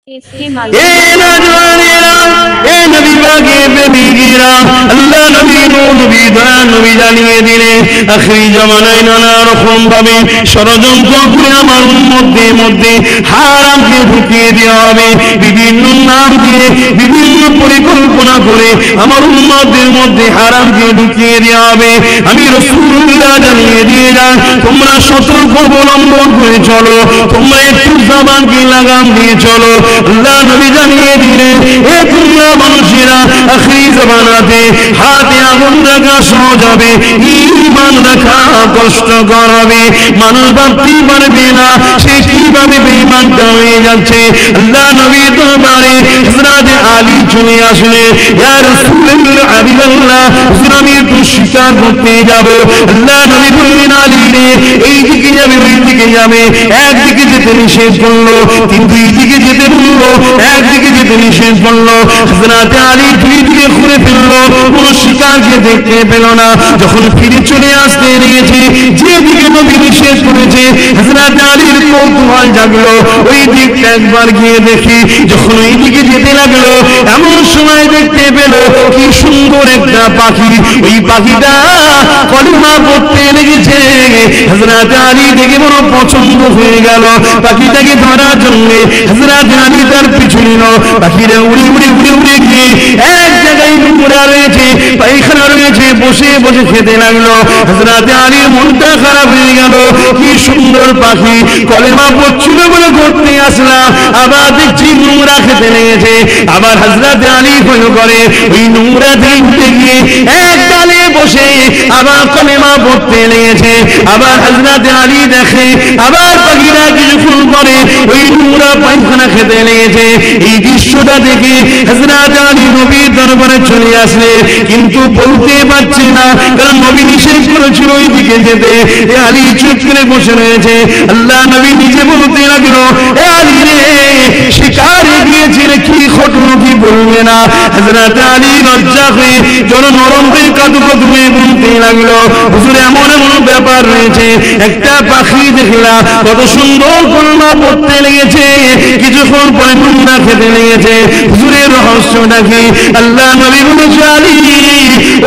আল্লাহ নবী নবী দয়া নবী জানিয়ে দিলেন আখিরি জামানায় নানা রকম ভাবে ষড়যন্ত্র করে আমার উম্মতের মধ্যে হারামকে ঢুকিয়ে দেওয়া হবে, বিভিন্ন নাম দিয়ে বিভিন্ন পরিকল্পনা করে আমার উম্মতের মধ্যে হারামকে ঢুকিয়ে দেওয়া হবে। আমি রাসূলুল্লাহ জানিয়ে দিয়ে যান, তোমরা সতর্ক অবলম্বন করে চলো, তোমরা একটু জবানকে লাগাম দিয়ে চলো। আল্লাহ নবী জানিয়ে দিলেন, এ তোমরা মানুষেরা আখিরি জামানাতে হাতে আগুন রাখা সহজ হবে, ঈমান রাখা কষ্টকর হবে। মানুষ ভাবতেই পারবে না সে কিভাবে বেঈমানটা হয়ে যাচ্ছে। আল্লাহ নবীর দরবারে হযরত আলী চলে আসলেন, ইয়া রাসূলুল্লাহ হাবিবাল্লাহ, আমি একটু শিকার করতে যাব। আল্লাহ নবী বললেন, আলী রে, এই দিকে যাবে ওই দিকে যাবে, একদিকে যেতে নিষেধ করলো, কিন্তু এই দিকে যেতে বললো, একদিকে যেতে নিষেধ করলো। হযরত আলী দুই দিকে ঘুরে ফেললো, কোনো শিকারকে দেখতে পেল না। যখন ফিরে চলে আসতে নিয়েছে, যেদিকে নবী নিষেধ করেছে, হযরত আলীর কৌতূহল জাগলো, ওই দিকটা একবার গিয়ে দেখি। যখন ওই দিকে যেতে লাগলো, এমন সময় দেখতে পেল কি সুন্দর একটা পাখি, ওই পাখিটা কলিমা পড়তে লেগেছে। হযরত আলী দেখে বড় পছন্দ হয়ে গেল, পাখিটাকে ধরার জন্য হযরত আলী তার পিছু নিল। পাখিটা উড়ে উড়ে উড়ে উড়ে গিয়ে এক জায়গায় নোংরা রয়েছে, পায়খানা রয়েছে, বসে বসে খেতে লাগলো। হযরত আলীর মনটা খারাপ হয়ে গেল, কি সুন্দর পাখি, কলেমা পড়ছিল বলে করতে আসলাম, আবার দেখছি নোংরা খেতে লেগেছে। আবার হযরত আলী ভয় করে ওই নোংরা দেখতে গিয়ে এক ডালে বসে আবার কলেমা পড়তে লেগেছে। আবার হযরত আলী দেখে আবার পাখিরা কিছুক্ষণ পরে ওই নোংরা পায়খানা খেতে লেগেছে। এই দৃশ্যটা দেখে হযরত আলী নবীর দরবারে চলে আসলে, কিন্তু বলতে পারছে না, কারণ নবী নিষেধ করেছিল ওই দিকে যেতে। আলী চুপ করে বসে রয়েছে। আল্লাহ নবী নিজে বলতে লাগলো, এ আলী রে, শিকারে গিয়েছিল, কি ঘটলো কি বলবে না। হযরত আলী লজ্জা হয়ে যেন নরম হয়ে কাঁদু কাঁদু হয়ে বলতে লাগলো, হুজুর এমন এমন ব্যাপার রয়েছে, একটা পাখি দেখলাম কত সুন্দর কলমা পড়তে লেগেছে, কিছুক্ষণ পরে নোংরা খেতে লেগেছে, হুজুরের রহস্যটা কি? আল্লাহ নবী বলেছে, আলী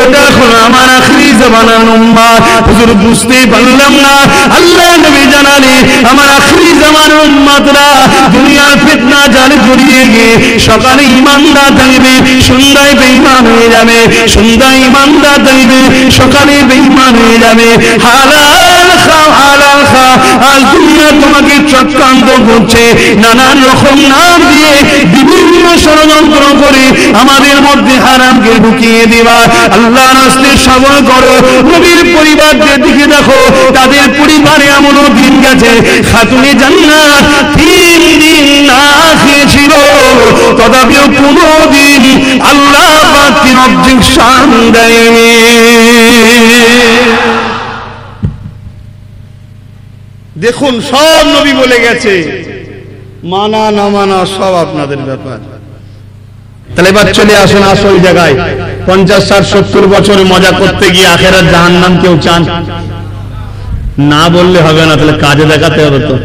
ওটা হলো আমার আখিরি জামানার উম্মত। হুজুর বুঝতে পারলাম না। আল্লাহ নবী জানালে আমার আখিরি জামানার উম্মতরা দুনিয়ার ফিতনা জালে জড়িয়ে গিয়ে সকালে ঈমানদার থাকবে, সন্ধ্যায় বেঈমান হয়ে যাবে, সন্ধ্যায় ঈমানদার থাকবে, সকালে বেঈমান হয়ে যাবে। হালাল খাও হালাল খাও, আজ দুনিয়া তোমাকে চক্রান্ত করছে, নানান রকম নাম দিয়ে বিভিন্ন ষড়যন্ত্র করে আমাদের মধ্যে হারামকে ঢুকিয়ে দেওয়া। আল্লাহর রাস্তে সবর করো। নবীর পরিবারদের দিকে দেখো, তাদের পরিবারে এমনও দিন গেছে খাতুনে জান্নাত 3 দিন না খেয়েছিল, তথাপিও কোনদিন আল্লাহ পাকের অবজেকশন দেয়নি। দেখুন, সব নবী বলে গেছে, মানা না মানা সব আপনাদের ব্যাপার। তাহলে এবার চলে আসুন আসল জায়গায়। 50, 60, 70 বছরে মজা করতে গিয়ে আখেরাত জাহান্নাম কেউ চান? না বললে হবে না, তাহলে কাজে দেখাতে হবে তো।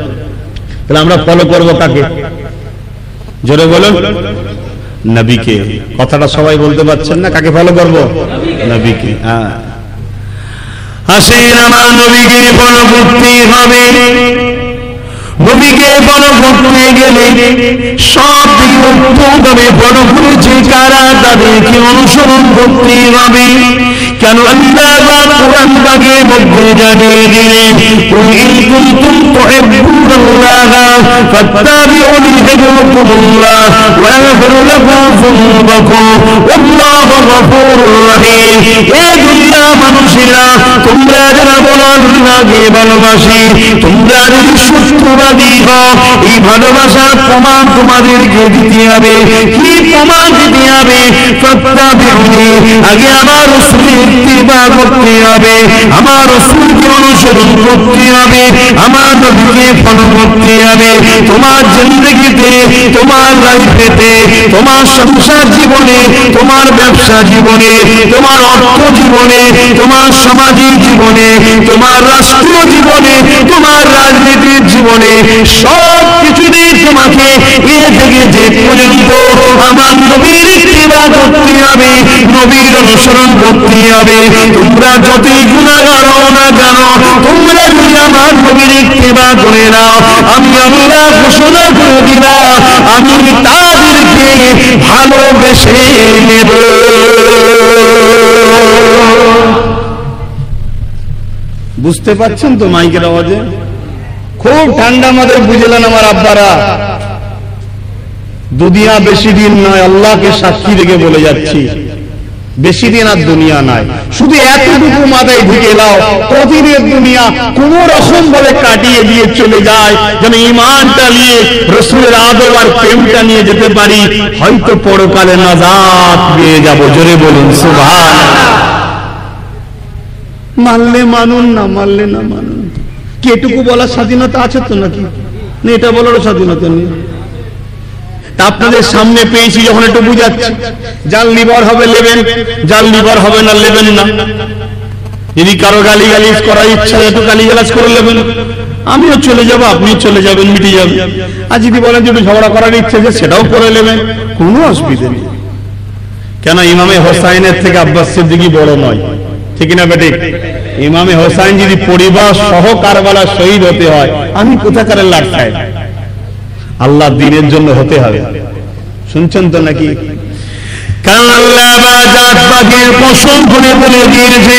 তাহলে আমরা ফলো করবো কাকে? জোরে বলুন, নবীকে। কথাটা সবাই বলতে পারছেন না? কাকে ফলো করবো? নবীকে। হ্যাঁ, আসেন আমার নবীকে ফলো করতে হবে। নবীকে ফলো করতে গেলে সব দিকে উত্তমভাবে ফলো করেছে কারা, তাদেরকে অনুসরণ করতে হবে। কেন? আল্লাহ পাক কোরআন পাকের মধ্যে জানিয়ে দিলেন, কুল ইন কুনতুম তুহিব্বুনাল্লাহ ফাত্তাবিউনি ইউহিব্বুকুমুল্লাহ ওয়া ইয়াগফির লাকুম যুনুবাকুম ওয়াল্লাহু গফুরুর রহিম। হে দুনিয়ার মানুষেরা, তোমরা যারা বলো আল্লাহকে ভালোবাসি, তোমরা যদি সত্যবাদী হও, এই ভালোবাসার প্রমাণ তোমাদেরকে দিতে হবে। কি প্রমাণ দিতে হবে? ফাত্তাবিউনি, আগে আমার রাসূলের ইত্তিবা করতে হবে, আমার রাসূলকে অনুসরণ করতে হবে, আমার নবীকে ফলো করতে হবে। তোমার জিন্দেগিতে তোমার লাইফেতে, তোমার সংসার জীবনে, তোমার ব্যবসা জীবনে, তোমার অর্থ জীবনে, তোমার সামাজিক জীবনে, তোমার রাষ্ট্রীয় জীবনে, তোমার রাজনীতির জীবনে, সব কিছুতে তোমাকে এ থেকে যে পর্যন্ত আমার নবীর ইত্তিবা করতে হবে, নবীর অনুসরণ করতে হবে। তোমরা যতই গুনাহগার হও না কেন, তোমরা যদি আমার নবীর ইত্তিবা করে নাও, আমি আল্লাহ ঘোষণা করে দিলাম, আমি তাদেরকে ভালোবেসে নেব। বুঝতে পারছেন তো মাইকের আওয়াজে? খুব ঠান্ডা মাথায় বুঝলেন আমার আব্বারা। দুনিয়া বেশি দিন নয়, আল্লাহকে সাক্ষী রেখে বলে যাচ্ছি, বেশি দিন আর দুনিয়া নাই। শুধু এতটুকু মাথায় ঢুকে নাও, প্রতিদিন দুনিয়া কোন রকম ভাবে কাটিয়ে দিয়ে চলে যায়, যেন ঈমানটা নিয়ে রাসূলের আদব আর প্রেমটা নিয়ে যেতে পারি, হয়তো পরকালে নাজাত পেয়ে যাব। জোরে বলুন সুবহানাল্লাহ। মানলে মানুন, না মানলে না মানুন। কি এটুকু বলার স্বাধীনতা আছে তো নাকি? না, এটা বলারও স্বাধীনতা নেই। আপনাদের সামনে পেয়েছি যখন একটু বুঝাচ্ছি, যার লিভার হবে নেবেন, যার লিভার হবে না নেবেন না। যদি কারো গালিগালিজ করার ইচ্ছা, একটু গালিগালাজ করে নেবেন, আমিও চলে যাব, আপনিও চলে যাবেন, মিটে যাবে। আর যদি বলেন যে ঝগড়া করার ইচ্ছা আছে, সেটাও করে নেবেন, কোনো অসুবিধা নেই। কেন ইমামে হোসাইনের থেকে আব্বাস সিদ্দিকী বড় নয়, ঠিক না বেটে? ইমামে হোসাইন যদি পরিবার সহ কারবালা শহীদ হতে হয়, আমি কোথাকার লাটখাই? আল্লাহ দিনের জন্য হতে হবে। শুনছেন তো নাকি? কারণ আল্লাহ জাত পাকের কসম করে বলে দিয়েছে,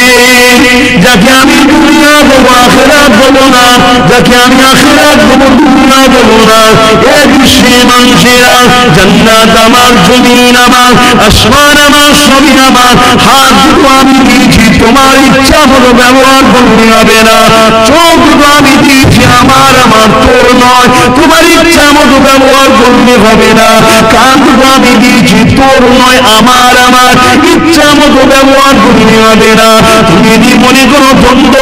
যাকে আমি দুনিয়া দেবো আখিরাত দেবো না, যাকে আমি আখিরাত দেবো দুনিয়া দেবো না। এ বিশ্বের মানুষেরা, জান্নাত আমার, জমিন আমার, আসমান আমার, সবই আমার। হাত দুটো আমি দিয়েছি, তোমার ইচ্ছা মতো ব্যবহার করতে হবে না। চোখ দুটো আমি দিয়েছি আমার, আমার তোর নয়, তোমার ইচ্ছা মতো ব্যবহার করতে হবে না। কান দুটো আমি দিয়েছি, তোর নয়, আমার, আমার ইচ্ছা মতো ব্যবহার করতে হবে না। তুমি যদি মনে করো দ্বন্দ্ব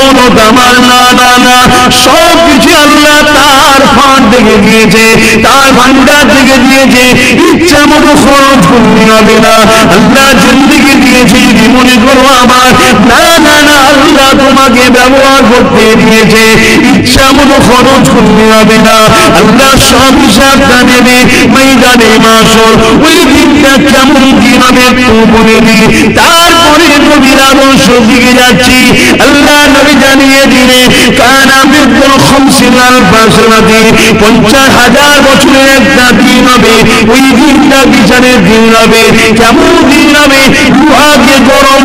আমার, না না না, সব কিছু আল্লাহ তার ফাঁদ থেকে দিয়েছে, তার ভান্ডার থেকে দিয়েছে, ইচ্ছা মতো খরচ করতে হবে না। আল্লাহ জিন্দেগি দিয়েছে, যদি মনে করো আমার, না না না, আল্লাহ তোমাকে ব্যবহার করতে দিয়েছে, ইচ্ছা মতো খরচ করতে হবে না। আল্লাহ সব হিসাবটা নেবে ময়দানে মাশর। ওই দিনটা কেমন দিন হবে একটু বলে দিই, তারপরে নবীর আদর্শ দিকে যাচ্ছি। আল্লাহ নবী জানিয়ে দিলে, কানা বিদ্যুল খামসিনাল বাসরাতি, 50,000 বছরের একটা দিন হবে। ওই দিনটা বিচারের দিন হবে। কেমন দিন হবে? লোহাকে গরম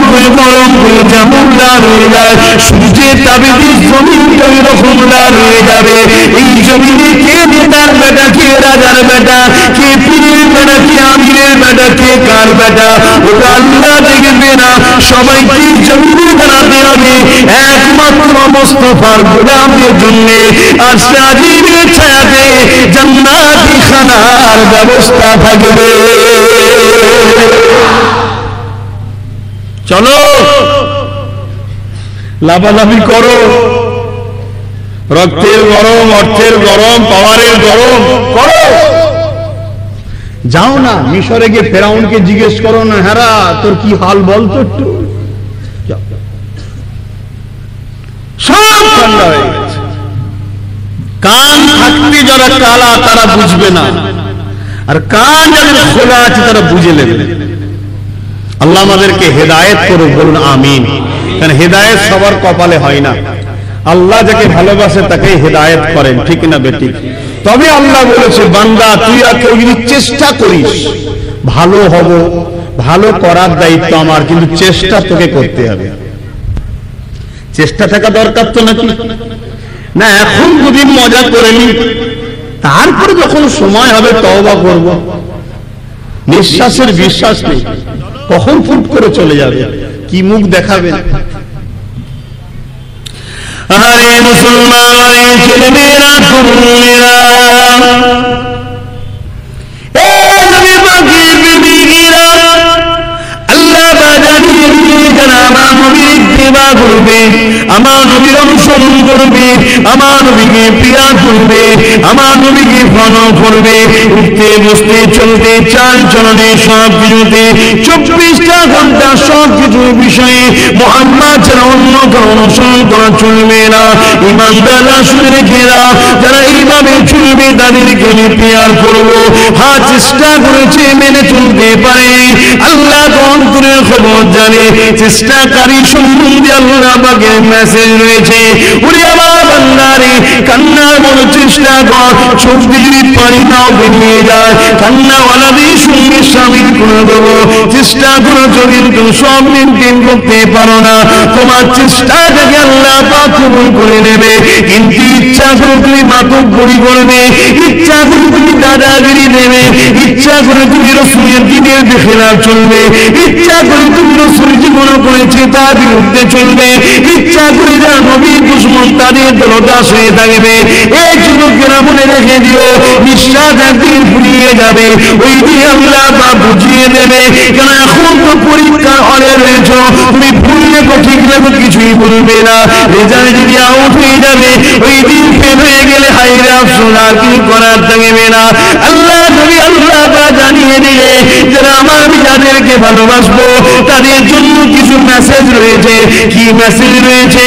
করে যেমন লাল হয়ে যায়, সূর্যের তাপে জমিনটা এরকম লাল হয়ে যাবে। এই জমিনে কে নেতার বেটা, কে রাজার বেটা, কে পীরের বেটা, কে আমিরের বেটা, কে কার বেটা, ওটা আল্লাহ দেখবে না। সবাইকে জমিনে দাঁড়াতে হবে একমাত্র মুস্তাফার গোলামদের জন্য। আর সাজিদের ছায়াতে জান্নাতি খানার ব্যবস্থা থাকবে। চলো লাভালাভি করো, রক্তের গরম, অর্থের গরম, পাওয়ারের গরম করো। যাও না মিশরে গিয়ে ফেরাউনকে জিজ্ঞেস করো না, হেরা তোর কি হাল বলতো একটু। সব ঠান্ডা হয়ে গেছে। কান থাকতে যারা কালা তারা বুঝবে না, আর কান যাদের খোলা আছে তারা বুঝে নেবে। আল্লাহ আমাদেরকে হেদায়েত করুক, বলুন আমিন। কারণ হেদায়েত সবার কপালে হয় না, আল্লাহ যাকে ভালোবাসে তাকে হেদায়েত করেন, ঠিক না বেটি? তবে আল্লাহ বলেছে, বান্দা তুই আর কেউ যদি চেষ্টা করিস ভালো হব, ভালো করার দায়িত্ব আমার, কিন্তু চেষ্টা তোকে করতে হবে। চেষ্টা থাকা দরকার তো নাকি? না এখন দুদিন মজা করে নি, তারপরে যখন সময় হবে তওবা করব। নিঃশ্বাসের বিশ্বাস নেই, কখন ফুট করে চলে যাবে, কি মুখ দেখাবে। আরে মুসলমান, আরে ছেলেমেয়েরা, তরুণেরা, এই নবী পাকের বিবিরা, আল্লাহ বাজানিয়ে দিয়ে যারা আমার নবীর ইত্তেবা করবে করবে, আমার নবীর অনুসরণ করবে, আমার নবীকে প্রিয়া করবে, আমার নবীকে ফলো করবে, উঠতে বসতে চলতে চাল চলতে সব কিছুতে 24টা ঘন্টা সব কিছু বিষয়ে মুহাম্মদ ছাড়া অন্য কারো অনুসরণ করা চলবে না। ইমানদাররা শুনে রেখে দাও, যারা এইভাবে চলবে তাদেরকে আমি প্রিয়ার করবো। হ্যাঁ, চেষ্টা করেছে মেনে চলতে পারে, আল্লাহ অন্তরের খবর জানে। চেষ্টাকারী সম্বন্ধে আল্লাহ পাকের মেসেজ রয়েছে, ওরে আমার বান্দারে কান্নার বড় চেষ্টা কর, চোখ দিয়ে যদি পানি নাও বেরিয়ে যায়, কান্নাওয়ালাদের সঙ্গে সামিল করে দেবো। চেষ্টা করেছো কিন্তু সব মেনটেন করতে পারো না, তোমার চেষ্টাটাকে আল্লাহ পাক কবুল করে নেবে। কিন্তু ইচ্ছা করে তুমি মাতব্বরি করবে, ইচ্ছা করে তুমি দাদাগিরি দেবে, ইচ্ছা করে তুমি রাসূলের দ্বীনের খেলাফ চলবে, ইচ্ছা করে তুমি রাসূল জীবন করেছে তার বিরুদ্ধে চলবে, ইচ্ছা করে যারা নবীর দুশমন তাদের দলদাস হয়ে থাকবে। এই যুবকেরা মনে রেখে দিও, নিঃশ্বাস একদিন ফুরিয়ে যাবে, ওই দিন আল্লাহ পাক বুঝিয়ে দেবে। কেন এখন তো পরীক্ষা হলে রয়েছ, তুমি ভুললে তো ঠিক লাগবে কিছুই বলবে না, রেজাল্ট যদি আউট হয়ে যাবে, ওই দিন ফেল হয়ে গেলে হাইরে আফসোস, আর কি করার থাকবে না। আল্লাহ নবী আল্লাহ পাক জানিয়ে দিলে যারা আমার যাদেরকে ভালোবাসবো তাদের জন্য কিছু মেসেজ রয়েছে। কি মেসেজ রয়েছে?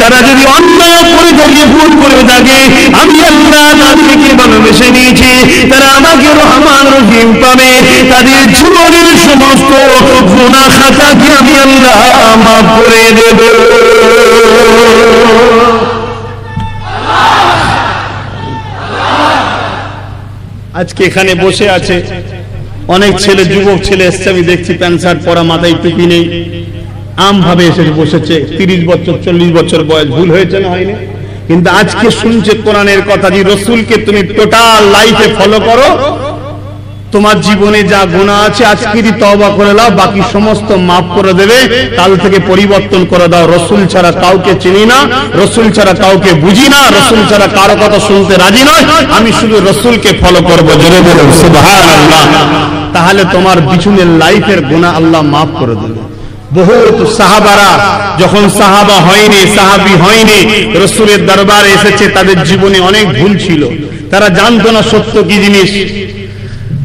তারা যদি অন্যায় করে থাকে, ভুল করে থাকে, আমি আল্লাহ তাদেরকে ভালোবেসে নিয়েছি, তারা আমাকে রহমান রহিম পাবে, তাদের জীবনের সমস্ত গুনাহ খাতাকে আমি আল্লাহ মাফ করে দেব। আজকে এখানে বসে আছে অনেক ছেলে, যুবক ছেলে এসছে, আমি দেখছি প্যান্ট শার্ট পরা, মাথায় টুপি নেই, আম ভাবে এসে বসেছে, 30 বছর 40 বছর বয়স। ভুল হয়েছে না হয়নি? কিন্তু আজকে শুনছে কোরআনের কথা, যে রসুলকে তুমি টোটাল লাইফে ফলো করো, তোমার জীবনে যা গুনাহ আছে আজকেরই তওবা করে নাও, বাকি সমস্ত মাফ করে দেবে, কাল থেকে পরিবর্তন করে দাও। রসুল ছাড়া কাউকে চিনি না, রসুল ছাড়া কাউকে বুঝি না, রসুল ছাড়া কারো কথা শুনতে রাজি নয়, আমি শুধু রসুলকে ফলো করবো। জোরে বলুন সুবহানাল্লাহ। তাহলে তোমার পিছনের লাইফের গুনাহ আল্লাহ মাফ করে দেবে। বহুত সাহাবারা যখন সাহাবা হয়নি, সাহাবী হয়নি, রসুলের দরবারে এসেছে, তাদের জীবনে অনেক ভুল ছিল, তারা জানতো না সত্য কি জিনিস,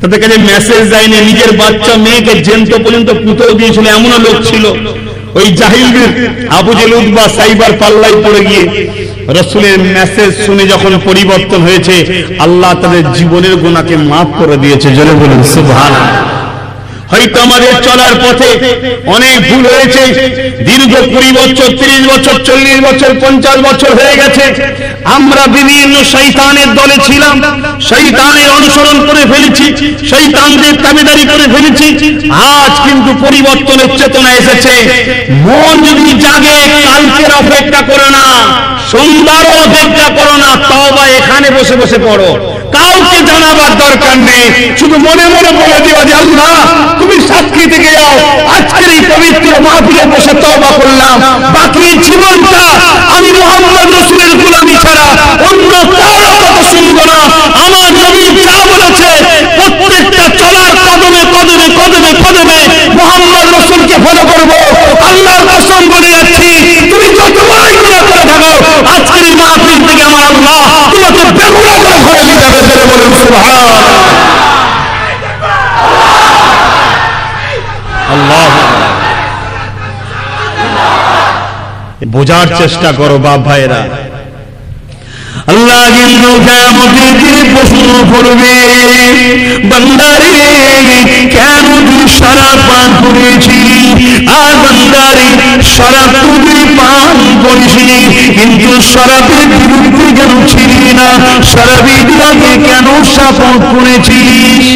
তাদের কাছে মেসেজ যায়নি, নিজের বাচ্চা মেয়েকে জেন্ত পর্যন্ত পুঁতেও দিয়েছিল, এমনও লোক ছিল। ওই জাহিলদের আবু জেহেল উতবা সাইবার পাল্লাই পড়ে গিয়ে রসুলের মেসেজ শুনে যখন পরিবর্তন হয়েছে, আল্লাহ তাদের জীবনের গুনাহকে মাফ করে দিয়েছে। জোরে বলুন সুবহানাল্লাহ। হয়তো আমাদের চলার পথে অনেক ভুল হয়েছে, দীর্ঘ 20 বছর 30 বছর 40 বছর 50 বছর হয়ে গেছে, আমরা বিভিন্ন শয়তানের দলে ছিলাম, শয়তানের অনুসরণ করে ফেলেছি, শয়তানদের তাবেদারি করে ফেলেছি। আজ কিন্তু পরিবর্তনের চেতনা এসেছে, মন যদি জাগে, কালকের অপেক্ষা করো না, সন্ধ্যারও অপেক্ষা করো না, তওবা এখানে বসে বসে পড়ো, কাউকে জানাবার দরকার নেই, শুধু মনে মনে বলে দিও যে আল্লাহ তুমি সাক্ষী থেকে যাও, আজকের এই পবিত্র মাহফিলে বসে তওবা করলাম, বাকি জীবনটা আমি মুহাম্মদ রাসূলের গোলামি ছাড়া অন্য কারো কথা শুনবো না। আমার নবী যা বলেছে প্রত্যেকটা চলার কদমে কদমে কদমে কদমে মুহাম্মদ রাসূলকে ফলো করব। আল্লাহর কসম বলে যাচ্ছি, তুমি যত বড় গুনাহ করে থাকো, আজকের এই মাহফিল থেকে আমার আল্লাহ তোমাকে বেগুনাহ করে ঘরে নিয়ে যাবে। বলে বলুন সুবহানাল্লাহ। আল্লাহ বোঝার চেষ্টা করো বাপ ভাইরা, আল্লাহ কিন্তু কিয়ামতের দিনে প্রশ্ন করবে, বান্দারে কেন তুই শরাব পান করেছিলি? আর বান্দারে শরাব তুই পান করেছিলি, কিন্তু শরাবের বিরুদ্ধে কেন ছিলি না? শরাবের বিরুদ্ধে কেন শপথ করেছিলিস?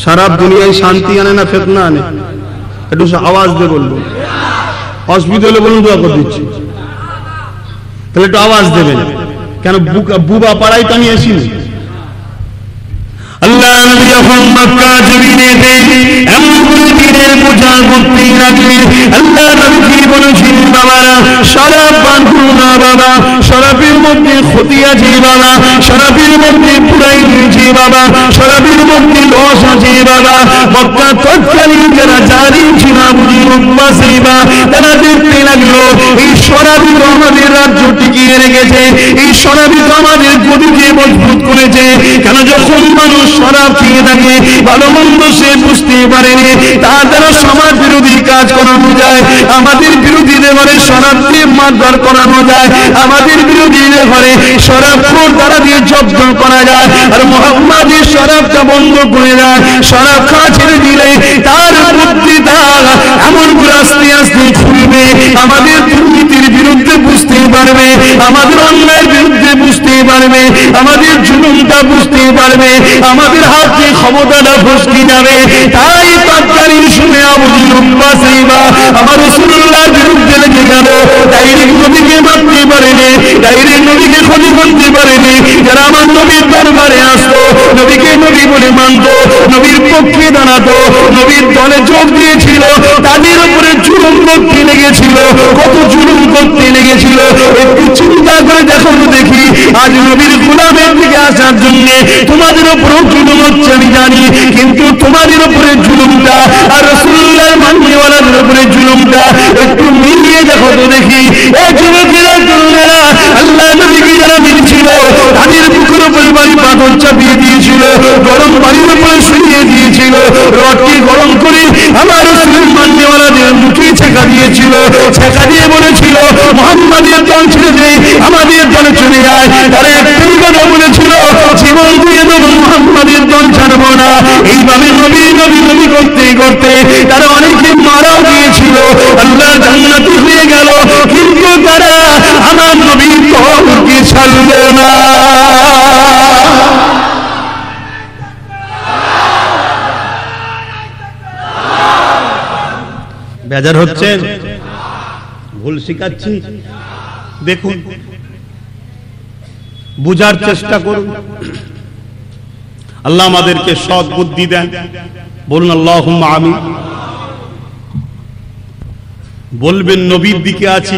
শরাব দুনিয়ায় শান্তি আনে না ফিতনা আনে? একটু আওয়াজ দিয়ে বলবো, অসুবিধা হলে বলুন, দোয়া করে দিচ্ছি। তাহলে একটু আওয়াজ দেবেন, কেন বুবা পাড়ায় তো আমি আসিনি। আল্লাহ নবী যখন মক্কা জমিনেতে এমন করে দিনের প্রচার করতে লাগলেন, আল্লাহ নবী কি বলেছেন, বাবারা শরাব পান করো না বাবা, শরাবের মধ্যে ক্ষতি আছে বাবা, শরাবের মধ্যে পুরাই রয়েছে বাবা, শরাবের মধ্যে লস আছে বাবা। মক্কা তৎকালীন যারা জালিম ছিল মুসলিমা, তারা দেখতে লাগলো এই শরাবই তো আমাদের রাজ্য টিকিয়ে রেখেছে, এই শরাবই তো আমাদের গদিকে মজবুত করেছে। কেন যখন মানুষ শরাব খেয়ে থাকে ভালো মন্দ সে বুঝতে পারেনি, তার দ্বারা সমাজ বিরোধী কাজ করানো যায়, আমাদের বিরোধীদের ঘরে শরাবকে মারধর করানো যায়, আমাদের বিরোধীদের ঘরে শরাবখোর দ্বারা দিয়ে জব্দ করা যায়। আর মুহাম্মাদের শরাবটা বন্ধ করে দেয়, শরাব খাওয়া ছেড়ে দিলে তার বুদ্ধি তার এমন করে আস্তে আস্তে খুলবে, আমাদের দুর্নীতির বিরুদ্ধে বুঝতে পারবে, আমাদের অন্যায়ের বিরুদ্ধে বুঝতে পারবে, আমাদের জুলুমটা বুঝতে পারবে, আমাদের হাতে ক্ষমতাটা ফসকে যাবে। তাই তৎকালীন শুনে আমার রাসূলুল্লাহর বিরুদ্ধে লেগে গেল, ডাইরেক্ট নবীকে মারতে পারেনি, ডাইরেক্ট নবীকে ক্ষতি করতে পারেনি। যারা আমার নবীর দরবারে আসতো, নবীকে নবী বলে মানত, নবীর পক্ষে দাঁড়াতো, নবীর দলে যোগ দিয়েছিল, তাদের উপরে জুলুম করতে লেগেছিল। কত জুলুম করতে লেগেছিল একটু চিন্তা করে দেখো দেখি। আজ নবীর গোলামের দিকে আসার জন্য তোমাদের উপরেও জুলুম হচ্ছে আমি জানি, কিন্তু তোমাদের উপরে জুলুমটা আর রাসূলুল্লাহর মাননেওয়ালাদের উপরে জুলুমটা একটু মিলিয়ে দেখো তো দেখি। এই যুবকেরা তরুণেরা আল্লাহ নবীকে যারা মিলছিল তাদের বুকের উপরে বাড়ি পাথর চাপিয়ে দিয়েছিল, গরম পানির উপরে শুইয়ে দিয়েছিল, রডকে গরম করে আমার রাসূলের মাননেওয়ালাদের মুখে ছেঁকা দিয়েছিল, ছেঁকা দিয়ে বলেছিল মুহাম্মাদের দল ছেড়ে দেয়, আমাদের দলে চলে যায়। তারা একটাই কথা বলেছিল, জীবন দিয়ে দেবো মুহাম্মাদের দল ছাড়বো না। এইভাবে নবী নবী নবী করতে করতে তারা অনেকে মারাও গিয়েছিল, আল্লাহ জান্নাতি হয়ে গেল, কিন্তু তারা আমার নবীর দলকে ছাড়বে না। বেজার হচ্ছে, ভুল শিখাচ্ছি, দেখুন বুঝার চেষ্টা করুন। আল্লাহ আমাদেরকে সৎ বুদ্ধি দেন, বলুন আল্লাহুম্মা আমিন। বলবেন নবীর দিকে আছি,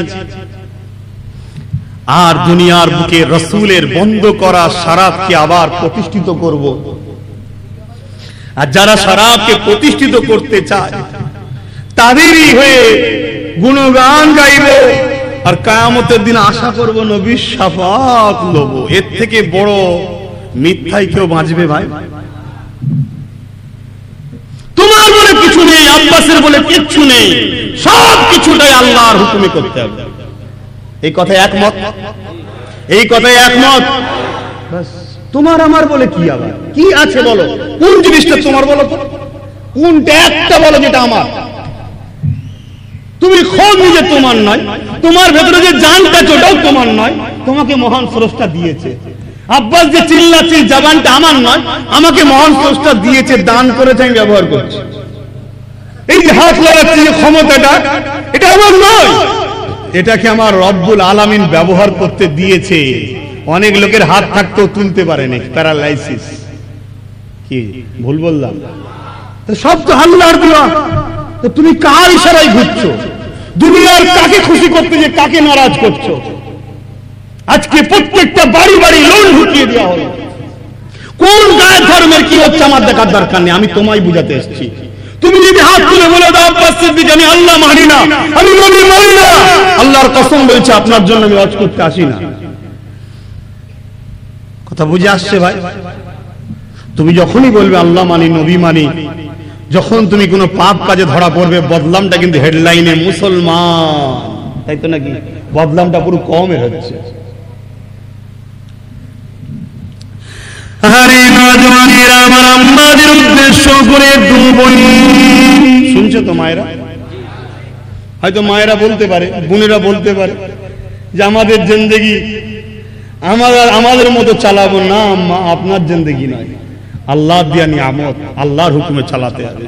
আর দুনিয়ার বুকে রাসূলের বন্ধ করা শরাবকে আবার প্রতিষ্ঠিত করব। আর যারা শরাবকে প্রতিষ্ঠিত করতে চায় তাদেরই হয়ে গুণগান গাইব, আর কিয়ামতের দিন আশা করব নবীর শাফাত লব। এর থেকে বড় মিথ্যায় কেউ বাঁচবে ভাই? তোমার বলে কিছু নেই, আব্বাসের বলে কিচ্ছু নেই, সব কিছুটাই আল্লাহর হুকুমে করতে হবে। এই কথায় একমত? এই কথায় একমত? তোমার আমার বলে কি আবার কি আছে বলো? কোন জিনিসটা তোমার বলো তো? কোনটা একটা বলো যেটা আমার? তুমি খোঁজ নিজে তোমার নয়, তোমার ভেতরে যে জানটা ওটাও তোমার নয়, তোমাকে মহান স্রষ্টা দিয়েছে। আব্বাস যে চিল্লাচ্ছে জবানটা আমার নয়, আমাকে মহান স্রষ্টা দিয়েছে, দান করেছে, আমি ব্যবহার করছি। এই যে হাত লাগাচ্ছি যে ক্ষমতাটা, এটা আমার নয়, এটাকে আমার রব্বুল আলামিন ব্যবহার করতে দিয়েছে। অনেক লোকের হাত থাকতেও তুলতে পারেনি, প্যারালাইসিস। কি ভুল বললাম? সব তো আল্লাহর দেওয়া। তো তুমি কার ইশারায় ঘুরছো? দুনিয়ার কাকে খুশি করতে যে কাকে নারাজ করছো? আজকে প্রত্যেকটা বাড়ি বাড়ি লোন ঢুকিয়ে দেওয়া হলো। কোন গায়ের ধর্মের কি হচ্ছে আমার দেখার দরকার নেই, আমি তোমায় বুঝাতে এসেছি। তুমি যদি হাত তুলে বলে দাও আব্বাস সিদ্দিক আমি আল্লাহ মানি না, আমি নবী মানি না, আল্লাহর কসম বলছে আপনার জন্য আমি হজ করতে আসি না। কথা বুঝে আসছে ভাই? তুমি যখনই বলবে আল্লাহ মানি, নবী মানি, যখন তুমি কোনো পাপ কাজে ধরা পড়বে, বদলামটা কিন্তু হেডলাইনে মুসলমান, তাই তো নাকি? বদলামটা পুরো কমে হচ্ছে। আরে নওজওয়ানেরা, আমার আম্মাদের উদ্দেশ্য করে একটু বলি, শুনছো তো মায়েরা? হয়তো মায়েরা বলতে পারে, বোনেরা বলতে পারে যে আমাদের জিন্দেগি আমাদের মতো চালাবো না আম্মা, আপনার জিন্দেগি নয়, আল্লাহ দিয়া নিয়ামত, আল্লাহর হুকুমে চালাতে হবে।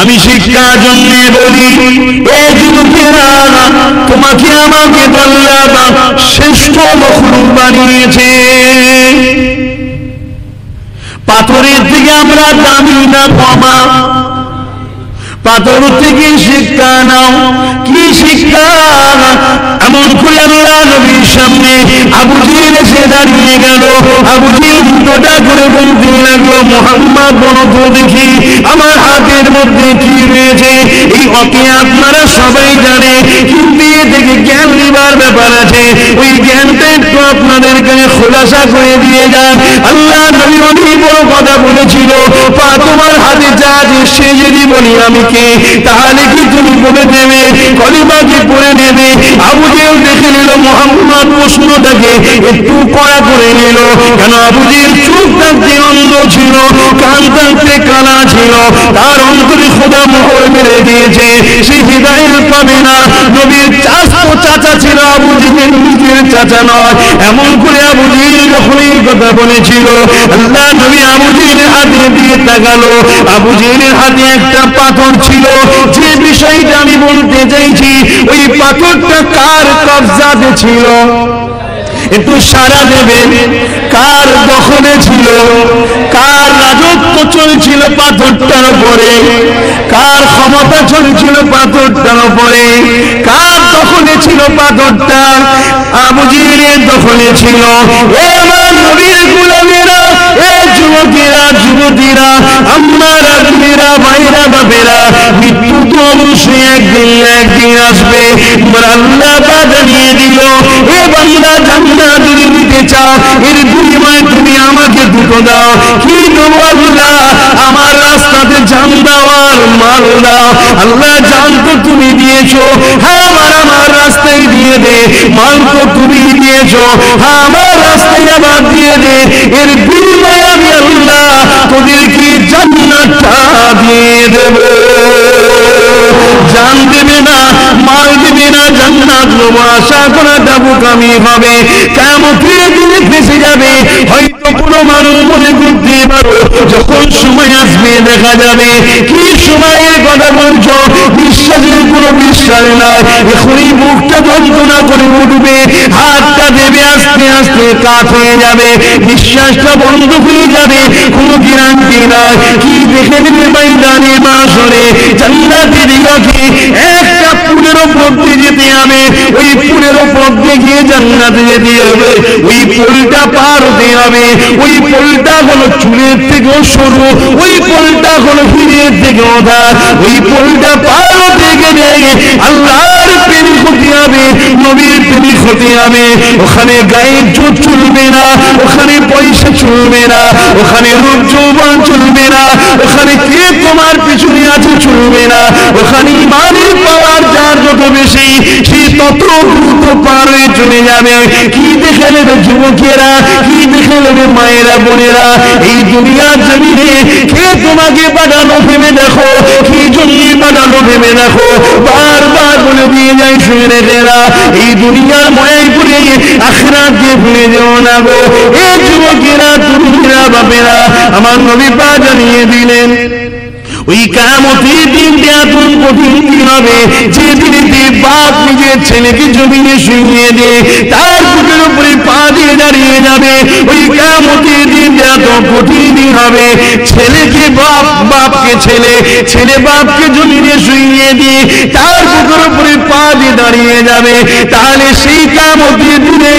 আমি শিক্ষার জন্য বলি, এই যুবকেরা তোমাকে আমাকে আল্লাহ শ্রেষ্ঠ মখলুক বানিয়েছে। পাথরের থেকে আমরা দামি না কমা, পাথর থেকে শিক্ষা নাও। কি শিক্ষা? এমন করে আল্লাহ নবীর সামনে আবু জেহেল এসে দাঁড়িয়ে গেল। আবু জেহেল দুটোটা করে বলতে লাগলো, মুহাম্মদ বলো তো দেখি আমার হাতের মধ্যে কি রয়েছে। এই ওকে আপনারা সবাই জানে, কিন্তু এ থেকে জ্ঞান নেবার ব্যাপার আছে। ওই জ্ঞানটা একটু আপনাদের কাছে খোলাসা করে দিয়ে যান। আল্লাহ নবী অনেক বড় কথা বলেছিল, পা তোমার হাতে যা আছে সে যদি বলি আমি কে, তাহলে কি তুমি বলে দেবে, কলিমা কি পড়ে নেবে? আবু জেহেল দেখে নিল মুহাম্মদ প্রশ্নটাকে একটু কড়া করে নিল। কেন? আবু জেহেল চোখ থাকতে অন্ধ ছিল, কান থাকতে কানা ছিল, তার অন্তরে খোদা মোহর মেরে দিয়েছে, সে হিদায়াত পাবে না। নবীর চাচা ছিল আবু জেহেল, নিজের চাচা নয়। এমন করে আবু জেহেল যখন এই কথা বলেছিল, আল্লাহ নবী আবু জেহেলের হাতে দিয়ে তাকালো। আবু জেহেলের হাতে একটা পাথর ছিল। যে বিষয়টা আমি বলতে চাইছি, ওই পাথরটা কার কবজাতে ছিল? একটু সারা দেবেন। কার দখলে ছিল? কার রাজত্ব চলছিল পাথরটার উপরে? কার ক্ষমতা চলছিল পাথরটার উপরে? কার দখলে ছিল পাথরটা? আবু জেহেলের দখলে ছিল। এ আমার নবীর গোলামেরা, এ যুবকেরা, যুবতীরা, আম্মারা, মেয়েরা, ভাইরা, বাপেরা, মৃত্যু তো অবশ্যই একদিন আসবে। আল্লাহ জানিয়ে দিল, এ বান্দা জান্নাত যদি দিতে চাও, এর বিনিময়ে তুমি আমাকে দুটো দাও। কি দেবো আল্লাহ? আমার রাস্তাতে জান দাও আর মাল দাও। আল্লাহ জান তো তুমি দিয়েছো, হ্যাঁ আমার রাস্তায় দিয়ে দে। মাল তো তুমি দিয়েছো, হ্যাঁ আমার রাস্তায় আবার দিয়ে দে। এর বিনিময়ে আমি আল্লাহ তোদেরকে জান্নাতটা দিয়ে দেব। জান দেবে না, মাল দেবে না, জান্নাত নেবো আশা করাটা বোকামি হবে। কিয়ামতের দিনে ফেঁসে যাবে। হয়তো কোনো মানুষ মনে করতে পারো, যখন সময় আসবে দেখা যাবে। কি সময়ের কথা বলছো? বিশ্বাসের কোনো বিশ্বাস নাই। এখনই মুখটা যন্ত্রণা করে উঠবে, হাতটা দেবে, আস্তে আস্তে কাত হয়ে যাবে, বিশ্বাসটা বন্ধ হয়ে যাবে, কোনো গ্যারান্টি নাই। কি দেখে দেবে ময়দানে মাশরে? জান্নাতের দিকে একটা পুলের উপর দিয়ে যেতে হবে। ওই পুলের উপর দিয়ে গিয়ে জান্নাতে যেতে হবে। ওই পুলটা পার হতে হবে। ওই পুলটা হলো চুলের থেকেও সরু, ওই পুলটা হলো হিরের থেকেও ধার। ওই পুলটা পার হতে গেলে আল্লাহর প্রেম হতে হবে, নবীর প্রেম হতে হবে। ওখানে গায়ের জোর চলবে না, ওখানে পয়সা চলবে না, ওখানে রূপ যৌবন চলবে না, ওখানে কে তোমার পিছনে আছে চলবে না। ওখানে ইমানের পাওয়ার যার যত বেশি, সে তত দ্রুত পার হয়ে চলে যাবে। কি দেখে নেবে যুবকেরা, কি দেখে নেবে মায়েরা, বোনেরা? এই দুনিয়ার জমিনে কে তোমাকে পাঠানো ভেবে দেখো, কি জন্য পাঠানো ভেবে দেখো। বারবার বলে দিয়ে যায় শুনেরা, এই দুনিয়ার ময়াই পড়ে আখিরাতকে ভুলে যেও না গো। এ যুবকেরা, তুমিরা, বাপেরা, আমার নবী পাক জানিয়ে দিলেন, ওই কিয়ামতের দিনটা এত কঠিন দিন হবে, যে দিনেতে বাপ নিজের ছেলেকে জমিনে শুইয়ে দিয়ে তার বুকের উপরে পা দিয়ে দাঁড়িয়ে যাবে। ওই কিয়ামতের দিনটা এত কঠিন দিন হবে, ছেলেকে বাপ, বাপকে ছেলে, ছেলে বাপকে জমিনে শুইয়ে দিয়ে তার বুকের উপরে পা দিয়ে দাঁড়িয়ে যাবে। তাহলে সেই কিয়ামতের দিনে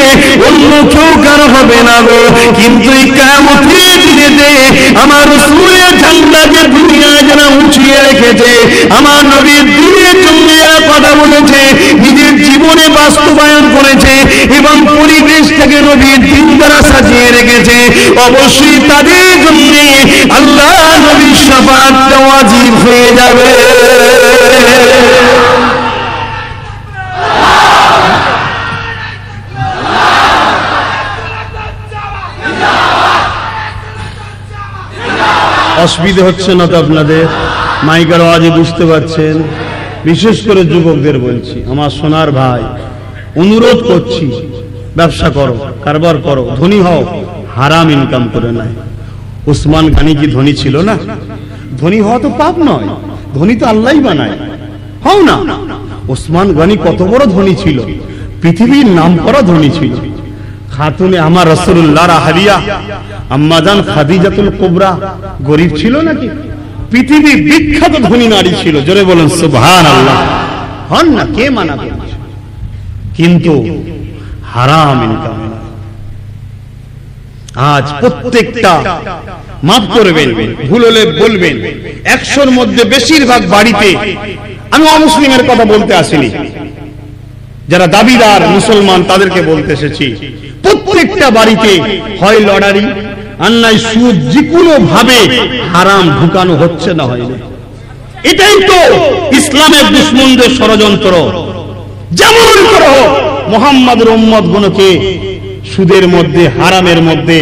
অন্য কেউ কারো হবে না গো। কিন্তু এই কিয়ামতের দিনেতে আমার রাসূলের ঝান্ডাকে দুনিয়ায় যারা উঠিয়ে রেখেছে, আমার নবীর দিনের জন্য যারা কথা বলেছে, নিজের জীবনে বাস্তবায়ন করেছে এবং পরিবেশটাকে নবীর দিন দ্বারা সাজিয়ে রেখেছে, অবশ্যই তাদের জন্য আল্লাহ নবীর শাফাআতটা ওয়াজিব হয়ে যাবে। অসুবিধা হচ্ছে না তো আপনাদের? মাইকের আওয়াজে বুঝতে পারছেন? বিশেষ করে যুবকদের বলছি, আমার সোনার ভাই, অনুরোধ করছি, ব্যবসা করো, কারবার করো, ধনী হও, হারাম ইনকাম করে নাই। উসমান গানি কি ধনী ছিল না? ধনী হওয়া তো পাপ নয়, ধনী তো আল্লাহই বানায়। হও না? উসমান গানি কত বড় ধনী ছিল, পৃথিবীর নামকরা ধনী ছিল। খাতুনে আমার রাসূলুল্লাহর হাদিয়া আম্মাজান খাদিজাতুল কুবরা গরীব ছিল নাকি? পৃথিবী বিখ্যাত ধনী নারী ছিল। জোরে বলেন সুবহানাল্লাহ। হন না, কে মানা করছে? কিন্তু হারাম ইনকাম। আজ প্রত্যেকটা, মাফ করবেন, ভুল হলে বলবেন, 100-র মধ্যে বেশিরভাগ বাড়িতে, আমি অমুসলিমের কথা বলতে আসিনি, যারা দাবিদার মুসলমান তাদেরকে বলতে এসেছি, প্রত্যেকটা বাড়িতে হয় লটারি আর নাই সুদ, যে কোনো ভাবে হারাম ঢুকানো হচ্ছে না হয়নি। এটাই তো ইসলামের দুশমনদের ষড়যন্ত্র। যেমন করো মুহাম্মাদের উম্মত গুলোকে সুদের মধ্যে, হারামের মধ্যে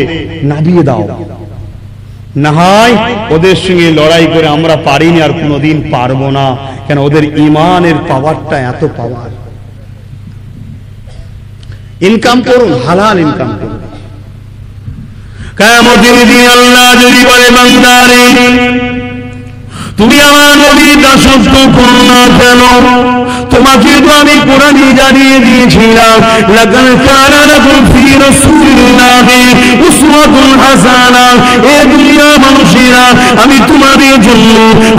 নাবিয়ে দাও, না হয় ওদের সঙ্গে লড়াই করে আমরা পারিনি আর কোনোদিন পারবো না। কেন? ওদের ইমানের পাওয়ারটা এত পাওয়ার। ইনকাম করুন, হালাল ইনকাম করুন। কিয়ামতের দিন আল্লাহ যদি বলে বান্দারে তুমি আমার নবীর দাসত্ব করো না কেন? তোমাকে তো আমি কোরআনে জানিয়ে দিয়েছিলাম, লাকাদ কানা লাকুম ফি রাসূলিল্লাহি উসওয়াতুন হাসানা। এ দুনিয়ার মানুষেরা, আমি তোমাদের জন্য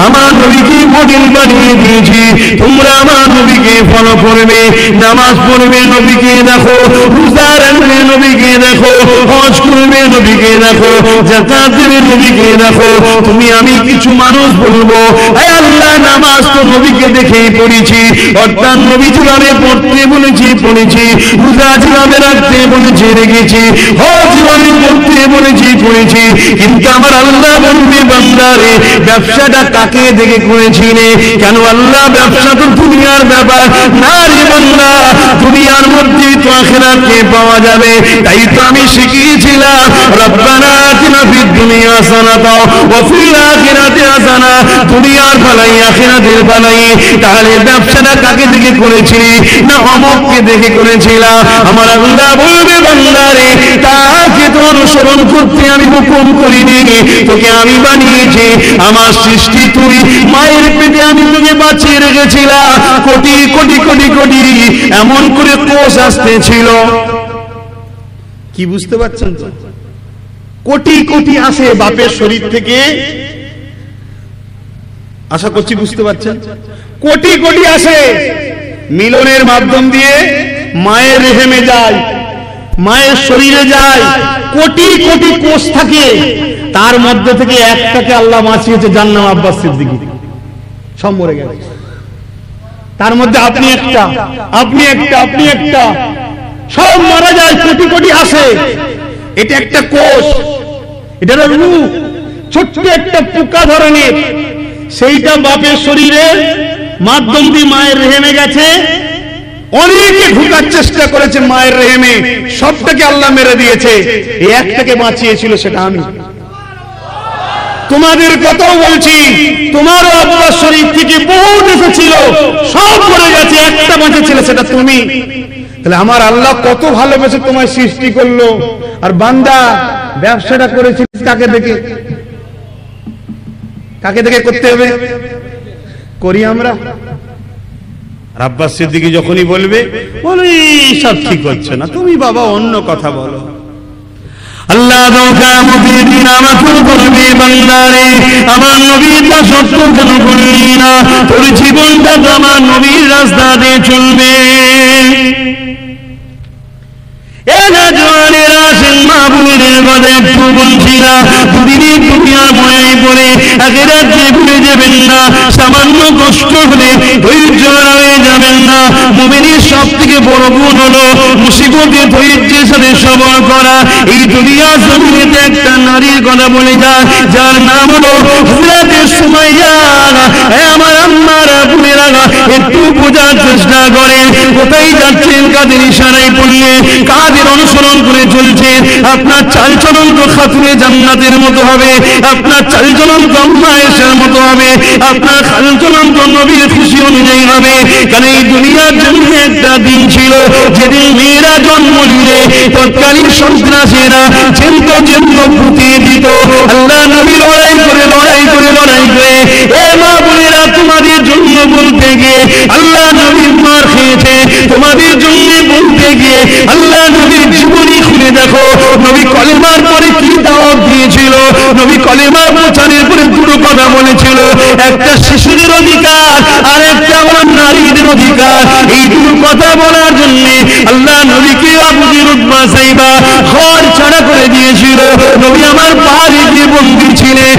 আমার নবীকে মডেল বানিয়ে দিয়েছি। তোমরা আমার নবীকে ফলো করবে, নামাজ পড়বে নবীকে দেখো, রোজা রাখবে নবীকে দেখো, হজ করবে নবীকে দেখো, যাকাত দেবে নবীকে দেখো। তুমি আমি কিছু মানুষ বলবো, হে আল্লাহ, নামাজ তো নবীকে দেখেই পড়েছি, অর্থাৎ নবী যেভাবে পড়তে বলেছি পড়েছি, রোজা যেভাবে রাখতে বলেছি রেখেছি, হজ যেভাবে করতে বলেছি করেছি। কিন্তু আমার আল্লাহ বলবে বান্দারে ব্যবসাটা কাকে দেখে করেছিলে? কেন? আল্লাহ ব্যবসা তো দুনিয়ার ব্যাপার না রে বান্দা, দুনিয়ার মধ্যে তো আখিরাতকে পাওয়া যাবে। তাই তো আমি শিখিয়েছিলাম, রব্বানা আতিনা ফিদ দুনিয়া হাসানাতাও ওয়া ফিল আখিরাতি হাসানা, দুনিয়ার ভালাই আখিরাতের ভালাই। তাহলে ব্যবসাটা কাকে দেখে করেছিলি? না অমুককে দেখে করেছিলাম। আমার আল্লাহ বলবে বান্দারে তাকে তো অনুসরণ করতে আমি হুকুম করিনি, তোকে আমি বানিয়েছি, আমার সৃষ্টি তুই, মায়ের পেটে আমি তোকে বাঁচিয়ে রেখেছিলাম। কোটি কোটি কোটি কোটি এমন করে কোষ আসতেছিল, কি বুঝতে পারছেন তো? কোটি কোটি আসে বাপের শরীর থেকে, আশা করছি বুঝতে পারছেন। কোটি কোটি আসে, মিলনের মাধ্যম দিয়ে মায়ের রেহেমে যায়, মায়ের শরীরে যায়। কোটি কোটি কোষ থাকে, তার মধ্যে থেকে একটাকে আল্লাহ বাঁচিয়েছে, যার নাম আব্বাস সিদ্দিকী। সব মরে গেছে, তার মধ্যে আপনি একটা, আপনি একটা, আপনি একটা, সব মারা যায়। কোটি কোটি আসে, এটা একটা কোষ, এটা রূহ, ছোট্ট একটা পোকা ধরনের, সেইটা বাপের শরীরের মাধ্যম দিয়ে মায়ের রেহেমে গেছে। অনেকে ঢুকার চেষ্টা করেছে মায়ের রেহেমে, সবটাকে আল্লাহ মেরে দিয়েছে, এই একটাকে বাঁচিয়েছিল, সেটা আমি। তোমাদের কথাও বলছি, তোমারও আব্বার শরীর থেকে বহুত এসেছিল, সব মরে গেছে, একটা বাঁচেছিল, সেটা তুমি। তাহলে আমার আল্লাহ কত ভালোবেসে তোমায় সৃষ্টি করলো। আর বান্দা ব্যবসাটা করেছিল কাকে দেখে? কাকে দেখে করতে হবে? করি আমরা। আব্বাস সিদ্দিকী যখনই বলবে, বলে সব ঠিক হচ্ছে না, তুমি বাবা অন্য কথা বলো। আল্লাহ কিয়ামতের দিন আমাকে বলবে, বান্দারে আমার নবীর দাসত্ব কেন করলি না? তোর জীবনটা তো আমার নবীর রাস্তা দিয়ে চলবে। একটু বলছি না, দুদিনের দুনিয়ার বয়ে পড়ে আখিরাত ভুলে যাবেন না। সামান্য কষ্ট হলে ধৈর্য হারিয়ে যাবেন না। মুমিনের সব থেকে বড় গুণ হলো মুসিবতে ধৈর্যের সাথে সবর করা। এই দুনিয়ার জমিনে একটা নারীর কথা বলে যায়, যার নাম হলো হযরতে সুমাইয়া। আমার আম্মারা বোনেরা একটু বোঝার চেষ্টা করেন, কোথায় যাচ্ছেন, কাদের ইশারায় পড়লে, কাদের অনুসরণ করে চলছেন। আপনার চালচলন তো খাতুনে জান্নাতের মতো হবে, আপনার চালচলন তো আম্মা আয়েশার মতো হবে, আপনার চালচলন তো নবীর খুশি অনুযায়ী হবে। কারণ এই দুনিয়ার জন্য একটা দিন ছিল, যেদিন মেয়েরা জন্ম দিলে তৎকালীন সন্ত্রাসীরা চেন্ত ফুটিয়ে দিত। আল্লাহ নবী লড়াই করে এ মা বোনেরা, তোমাদের জন্য বলতে গিয়ে আল্লাহ নবী মার খেয়েছে, তোমাদের জন্য বলতে গিয়ে আল্লাহ নবীর জীবনী খুলে দেখো, নবী কলেমার পরে কি দাওয়াত দিয়েছিল। নবী কলেমার প্রচারের পরে দুটো কথা বলেছিল, একটা শিশুদের অধিকার আর একটা আমার নারীদের অধিকার। এই দুটো কথা বলার জন্য আল্লাহ নবীকে আবু জির উতবা সাইবা ঘর ছাড়া করে দিয়েছিল। নবী আমার বাড়ি গিয়ে বন্দী ছিলেন,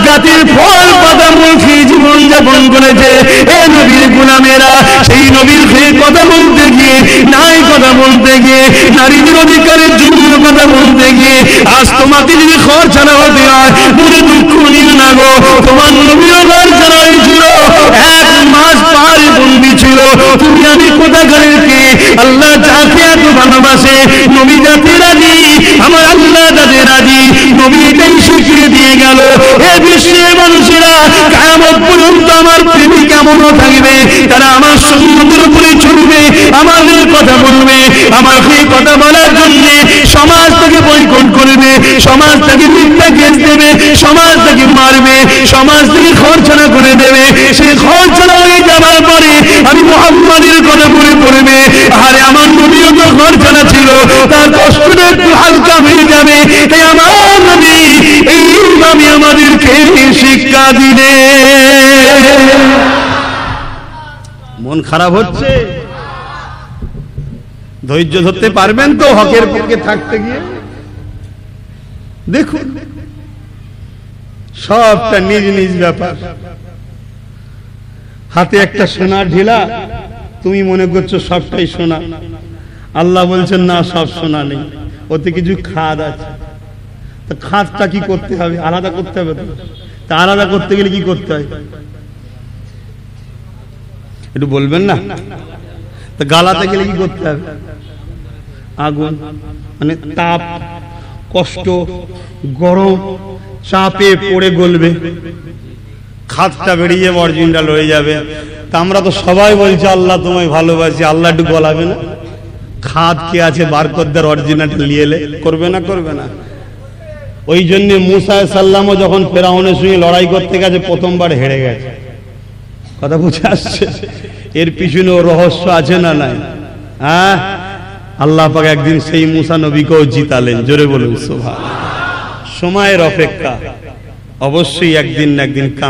জাতির ফল পাতা মুখে জীবন যাপন করেছে। এ নবীর গোলামেরা সেই নবীর খেয়ে কথা বলতে গিয়ে, নাই কথা বলতে গিয়ে, নারীদের অধিকারের জন্য কথা বলতে গিয়ে আজ তোমাকে যদি ঘর ছাড়া হতে হয়, মনে দুঃখ নিও না গো। তোমার নবীও ঘর ছাড়া হয়েছিল, 1 মাস পাহাড়ে বন্দী ছিল। তুমি আমি কোথাকারের কে? আল্লাহ যাকে এত ভালোবাসে, নবী যাতে রাজি, আমার আল্লাহ তাদের রাজি। নবী এটাই শিখিয়ে দিয়ে গেল, এ বিশ্বের মানুষেরা কিয়ামত পর্যন্ত আমার প্রেমী কেমনও থাকবে, তারা আমার সুন্নতের উপরে চলবে, আমাদের কথা বলবে, আমাকে কথা বলার জন্য সমাজ থেকে বয়কট করবে, সমাজ থেকে মিথ্যা কেস দেবে, সমাজ থেকে মারবে, সমাজ থেকে খরচনা করে দেবে। সে খরচনা হয়ে যাবার পরে আমি মুহাম্মাদের কথা বলে পড়বে, আরে আমার নবীও তো খরচনা ছিল, তার কষ্টটা একটু হালকা হয়ে যাবে। তাই আমার নবী এইভাবে আমাদেরকে শিক্ষা দিলে। মন খারাপ হচ্ছে, ধৈর্য ধরতে পারবেন তো হকের পক্ষে থাকতে গিয়ে? দেখুন সবটা নিজ নিজ ব্যাপার। হাতে একটা সোনার ঢিলা, তুমি মনে করছো সবটাই সোনা। আল্লাহ বলছেন না, সব সোনা নেই, ওতে কিছু খাদ আছে। তো খাদটা কি করতে হবে? আলাদা করতে হবে। তা আলাদা করতে গেলে কি করতে হয় একটু বলবেন না? তো গালাতে গেলে কি করতে হবে? আগুন, মানে তাপ, কষ্ট, গরম, চাপে পড়ে গলবে, খাদটা বেরিয়ে অরিজিনাল হয়ে যাবে। তা আমরা তো সবাই বলছি আল্লাহ তোমায় ভালোবাসি, আল্লাহ একটু গলাবে না? খাদ কে আছে বার করতে, অরিজিনাল নিয়ে এলে করবে না? ওই জন্য মুসা সাল্লামও যখন ফেরাউনের সঙ্গে লড়াই করতে গেছে প্রথমবার হেরে গেছে। কথা বুঝে আসছে? এর পিছনে রহস্য আছে না নাই? হ্যাঁ, আল্লাহ পাক একদিন সেই মুসা নবীকেও জিতালেন। জোরে বলুন সুবহানাল্লাহ। সময়ের অপেক্ষা, অবশ্যই একদিন না একদিন কাম